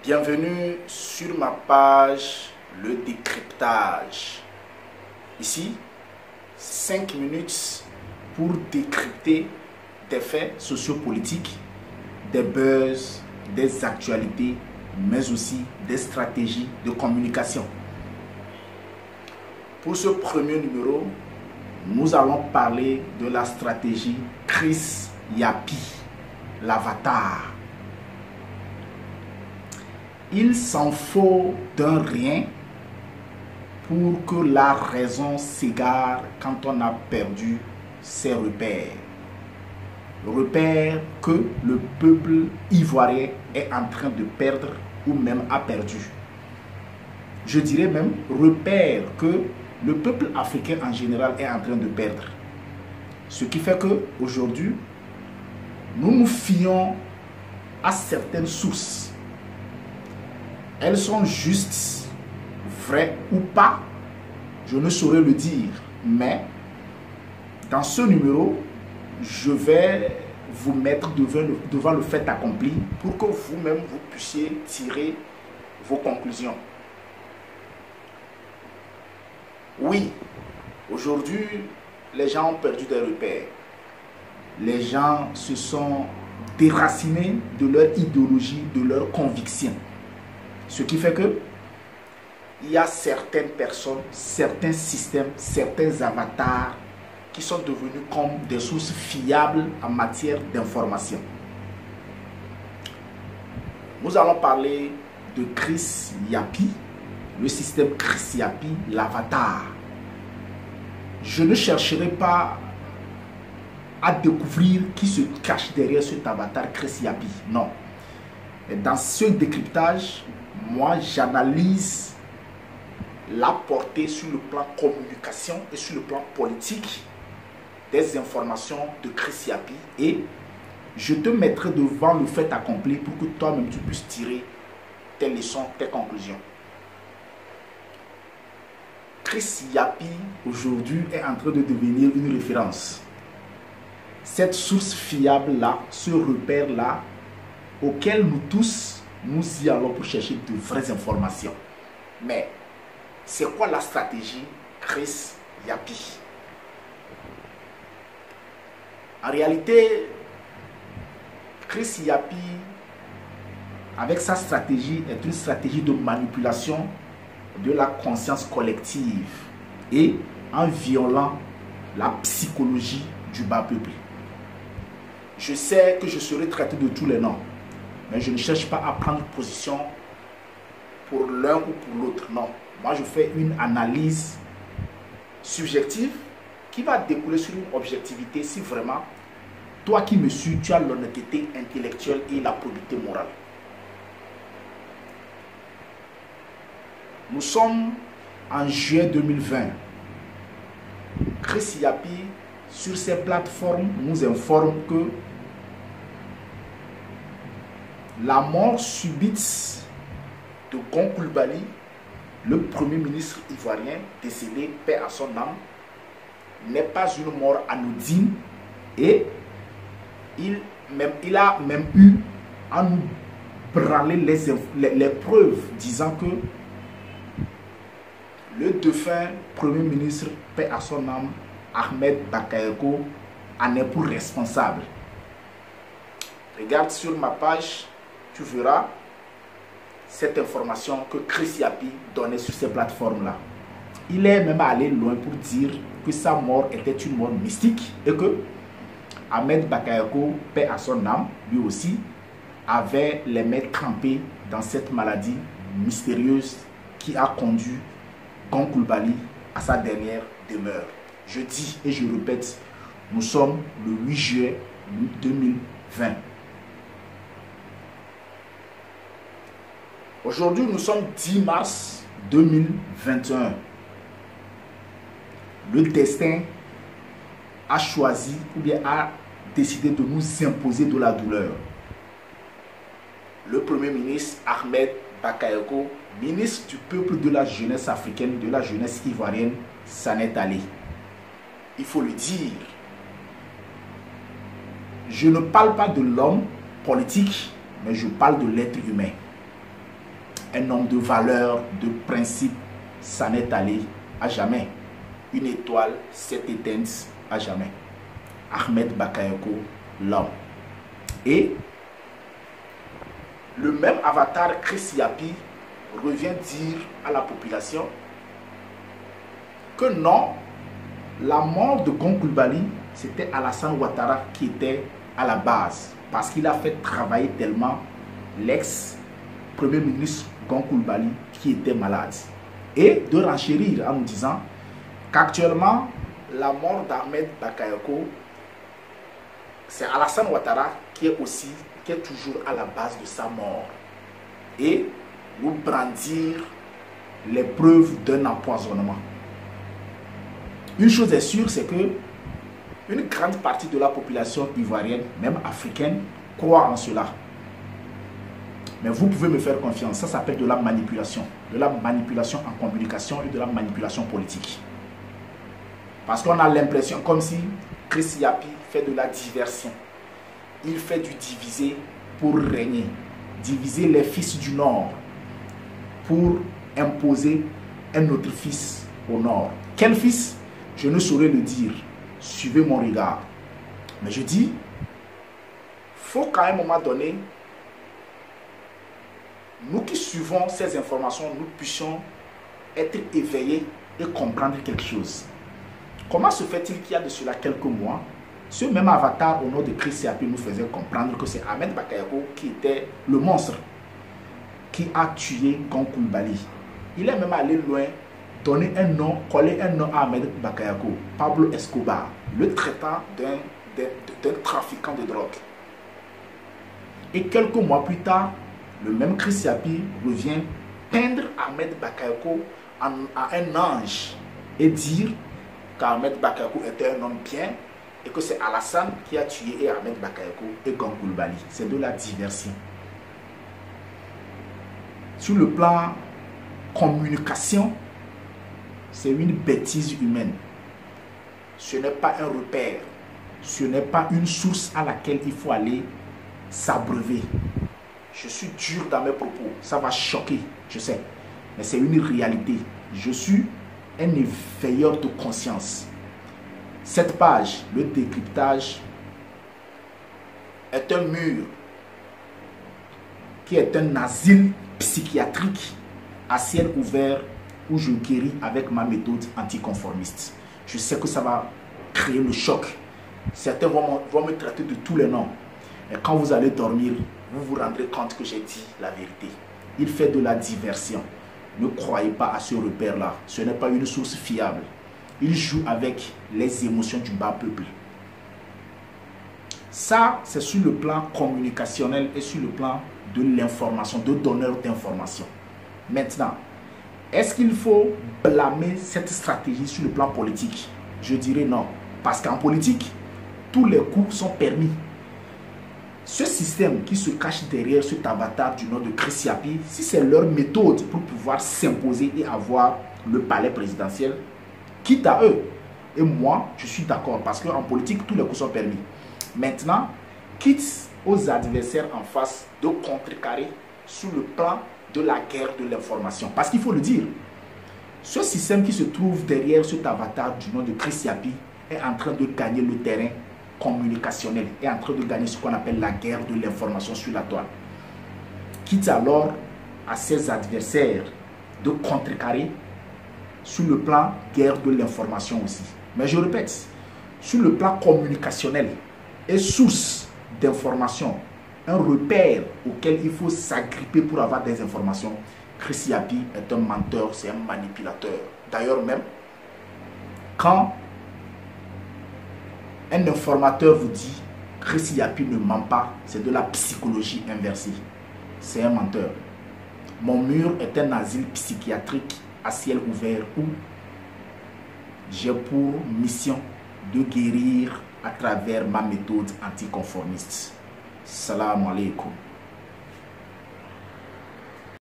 Bienvenue sur ma page Le Décryptage. Ici, 5 minutes pour décrypter des faits sociopolitiques, des buzz, des actualités, mais aussi des stratégies de communication. Pour ce premier numéro, nous allons parler de la stratégie Chris Yapi, l'avatar. Il s'en faut d'un rien pour que la raison s'égare quand on a perdu ses repères. Repères que le peuple ivoirien est en train de perdre ou même a perdu. Je dirais même repères que le peuple africain en général est en train de perdre. Ce qui fait qu'aujourd'hui, nous nous fions à certaines sources. Elles sont justes, vraies ou pas, je ne saurais le dire. Mais dans ce numéro, je vais vous mettre devant le fait accompli pour que vous-même vous puissiez tirer vos conclusions. Oui, aujourd'hui, les gens ont perdu des repères. Les gens se sont déracinés de leur idéologie, de leurs convictions. Ce qui fait que il y a certaines personnes, certains systèmes, certains avatars qui sont devenus comme des sources fiables en matière d'information. Nous allons parler de Chris Yapi, le système Chris Yapi, l'avatar. Je ne chercherai pas à découvrir qui se cache derrière cet avatar Chris Yapi. Non. Et dans ce décryptage, moi, j'analyse la portée sur le plan communication et sur le plan politique des informations de Chris Yapi et je te mettrai devant le fait accompli pour que toi-même tu puisses tirer tes leçons, tes conclusions. Chris Yapi aujourd'hui est en train de devenir une référence. Cette source fiable-là, ce repère-là, auquel nous tous nous y allons pour chercher de vraies informations. Mais c'est quoi la stratégie Chris Yapi? En réalité, Chris Yapi, avec sa stratégie, est une stratégie de manipulation de la conscience collective et en violant la psychologie du bas peuple. Je sais que je serai traité de tous les noms, mais je ne cherche pas à prendre position pour l'un ou pour l'autre. Non, moi je fais une analyse subjective qui va découler sur une objectivité si vraiment, toi qui me suis, tu as l'honnêteté intellectuelle et la probité morale. Nous sommes en juillet 2020. Chris Yapi, sur ses plateformes, nous informe que la mort subite de Gon Coulibaly, le premier ministre ivoirien décédé, paix à son âme, n'est pas une mort anodine et il a même eu à nous branler les preuves disant que le défunt premier ministre, paix à son âme, Ahmed Bakayoko, en est pour responsable. Regarde sur ma page, tu verras cette information que Chris Yapi donnait sur ces plateformes-là. Il est même allé loin pour dire que sa mort était une mort mystique et que Ahmed Bakayoko, paix à son âme, lui aussi, avait les mains trempées dans cette maladie mystérieuse qui a conduit Gon Coulibaly à sa dernière demeure. Je dis et je répète, nous sommes le 8 juillet 2020. Aujourd'hui, nous sommes 10 mars 2021. Le destin a choisi ou bien a décidé de nous imposer de la douleur. Le Premier ministre Ahmed Bakayoko, ministre du peuple, de la jeunesse africaine, de la jeunesse ivoirienne, s'en est allé. Il faut le dire. Je ne parle pas de l'homme politique, mais je parle de l'être humain. un homme de valeur, de principe, s'en est allé à jamais. Une étoile s'est éteinte à jamais. Ahmed Bakayoko, l'homme. Et le même avatar, Chris Yapi, revient dire à la population que non, la mort de Gon Coulibaly, c'était Alassane Ouattara qui était à la base, parce qu'il a fait travailler tellement l'ex-premier ministre Gon Coulibaly qui était malade. Et de renchérir en nous disant qu'actuellement, la mort d'Ahmed Bakayoko, c'est Alassane Ouattara qui est toujours à la base de sa mort. Et nous brandir les preuves d'un empoisonnement. Une chose est sûre, c'est que une grande partie de la population ivoirienne, même africaine, croit en cela. Mais vous pouvez me faire confiance, ça s'appelle de la manipulation en communication et de la manipulation politique. Parce qu'on a l'impression, comme si Chris Yapi fait de la diversion. Il fait du diviser pour régner. Diviser les fils du Nord pour imposer un autre fils au Nord. Quel fils? Je ne saurais le dire. Suivez mon regard. Mais je dis, faut qu'à un moment donné, nous qui suivons ces informations, nous puissions être éveillés et comprendre quelque chose. Comment se fait-il qu'il y a de cela quelques mois, ce même avatar au nom de Chris Yapi nous faisait comprendre que c'est Ahmed Bakayoko qui était le monstre qui a tué Gon Coulibaly. Il est même allé loin, donner un nom, coller un nom à Ahmed Bakayoko, Pablo Escobar, le traitant d'un trafiquant de drogue. Et quelques mois plus tard, le même Chris Yapi revient peindre Ahmed Bakayoko à un ange et dire qu'Ahmed Bakayoko était un homme bien et que c'est Alassane qui a tué Ahmed Bakayoko et Gon Coulibaly. C'est de la diversion. Sur le plan communication, c'est une bêtise humaine. Ce n'est pas un repère. Ce n'est pas une source à laquelle il faut aller s'abreuver. Je suis dur dans mes propos. Ça va choquer, je sais. Mais c'est une réalité. Je suis un éveilleur de conscience. Cette page, le décryptage, est un mur qui est un asile psychiatrique à ciel ouvert où je guéris avec ma méthode anticonformiste. Je sais que ça va créer le choc. Certains vont me traiter de tous les noms. Et quand vous allez dormir, vous vous rendrez compte que j'ai dit la vérité. Il fait de la diversion. Ne croyez pas à ce repère-là. Ce n'est pas une source fiable. Il joue avec les émotions du bas peuple. Ça, c'est sur le plan communicationnel et sur le plan de l'information, de donneur d'information. Maintenant, est-ce qu'il faut blâmer cette stratégie sur le plan politique? Je dirais non. Parce qu'en politique, tous les coups sont permis. Ce système qui se cache derrière cet avatar du nom de Chris Yapi, si c'est leur méthode pour pouvoir s'imposer et avoir le palais présidentiel, quitte à eux. Et moi, je suis d'accord parce qu'en politique, tous les coups sont permis. Maintenant, quitte aux adversaires en face de contrecarrer sur le plan de la guerre de l'information. Parce qu'il faut le dire, ce système qui se trouve derrière cet avatar du nom de Chris Yapi est en train de gagner le terrain communicationnel, est en train de gagner ce qu'on appelle la guerre de l'information sur la toile. Quitte alors à ses adversaires de contrecarrer sur le plan guerre de l'information aussi. Mais je répète, sur le plan communicationnel et source d'information, un repère auquel il faut s'agripper pour avoir des informations, Chris Yapi est un menteur, c'est un manipulateur. D'ailleurs même, quand un informateur vous dit Chris Yapi ne ment pas, c'est de la psychologie inversée. C'est un menteur. Mon mur est un asile psychiatrique à ciel ouvert où j'ai pour mission de guérir à travers ma méthode anticonformiste. Salam alaikum.